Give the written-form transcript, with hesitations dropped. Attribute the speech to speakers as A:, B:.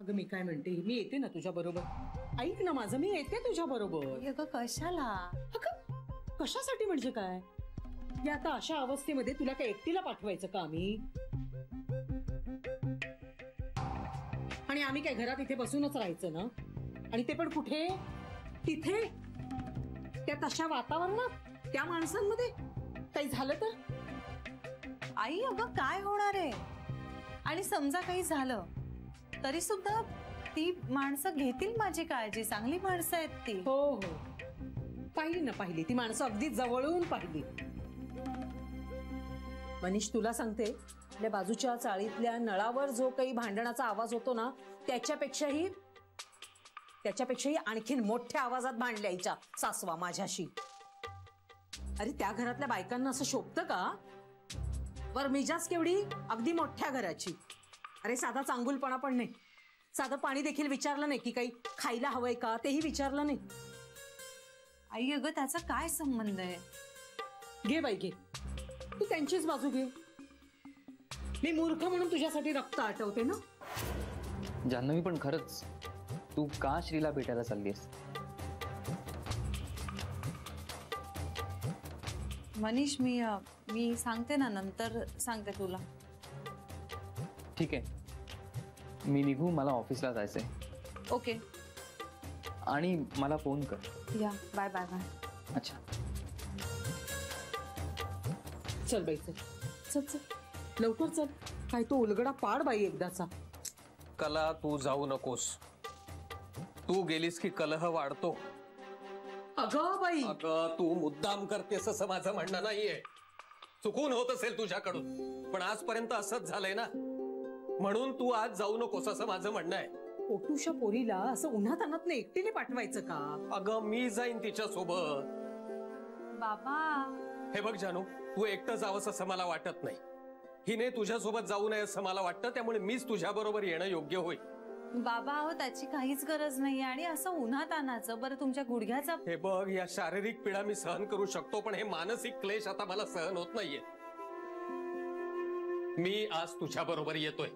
A: अगं मी काय म्हणते, मी येते ना तुझ्या बरोबर. ऐक ना माझं, मी येते तुझ्या बरोबर.
B: अगं कशाला?
A: अगं कशासाठी म्हणजे काय? या आता अशा अवस्थेमध्ये तुला काय एकटीला पाठवायचं का आम्ही? आणि आम्ही काय घरात इथे बसूनच राहायचं ना? आणि ते पण कुठे? तिथे, त्या तशा वातावरणात, त्या माणसांमध्ये काही झालं तर?
B: आई अगं काय होणार आहे? आणि समजा काही झालं तरी सुद्धा ती माणसं घेतील माझी काळजी. चांगली माणसं आहेत ती.
A: हो हो, पाहिली ना, पाहिली ती माणसं, अगदी जवळून पाहिली. मनीष तुला सांगते, आपल्या बाजूच्या चाळीतल्या नळावर जो काही भांडणाचा आवाज होतो ना, त्याच्यापेक्षाही आणखीन मोठ्या आवाजात भांडल्या आईच्या सासवा माझ्याशी. अरे त्या घरातल्या बायकांना असं शोभतं का? वर मिजाज केवढी अगदी मोठ्या घराची. अरे साधा चांगुलपणा पण नाही, साधं पाणी देखील विचारलं नाही की काही खायला हवंय का, तेही विचारलं नाही.
B: आई अगं त्याचा काय संबंध आहे?
A: घे बाई घे, तू त्यांचीच बाजू घे. मी मूर्ख म्हणून तुझ्यासाठी रक्त आटवते ना.
C: जान्हवी पण खरंच तू का श्रीला भेटायला चाललीस?
B: मनीष मी सांगते ना, नंतर सांगते तुला.
C: ठीक आहे, मी निघू, मला ऑफिसला जायचंय.
B: ओके.
C: आणि मला फोन कर.
B: या बाय बाय बाय.
C: अच्छा
A: चल बाई चल चल चल, लवकर चल. काय तो उलगडा पाड बाई एकदाचा.
D: कला तू जाऊ नकोस, तू गेलीस की कलह वाढतो.
A: अगं बाई,
D: अगं तू मुद्दाम करतेस असं माझं म्हणणं नाहीये. चुकून होत असेल तुझ्याकडून, पण आजपर्यंत असंच झालंय ना, म्हणून तू आज जाऊ नकोस असं माझं म्हणणं आहे.
A: पोटूच्या पोरीला असं उन्हात आणत नाही एकटीने पाठवायचं का?
D: अगं मी जाईन तिच्या सोबत.
B: बाबा
D: हे बघ जानू, तू एकटं जावंस असं मला वाटत नाही. हिने तुझ्यासोबत जाऊ नये असं मला वाटतं, त्यामुळे मीच तुझ्या बरोबर येणं योग्य होईल.
B: बाबा अहो त्याची काहीच गरज नाही. आणि असं उन्हात आणायचं? बरं तुमच्या गुडघ्याचा.
D: हे बघ, या शारीरिक पीडा मी सहन करू शकतो, पण हे मानसिक क्लेश आता मला सहन होत नाहीये. मी आज तुझ्या बरोबर येतोय.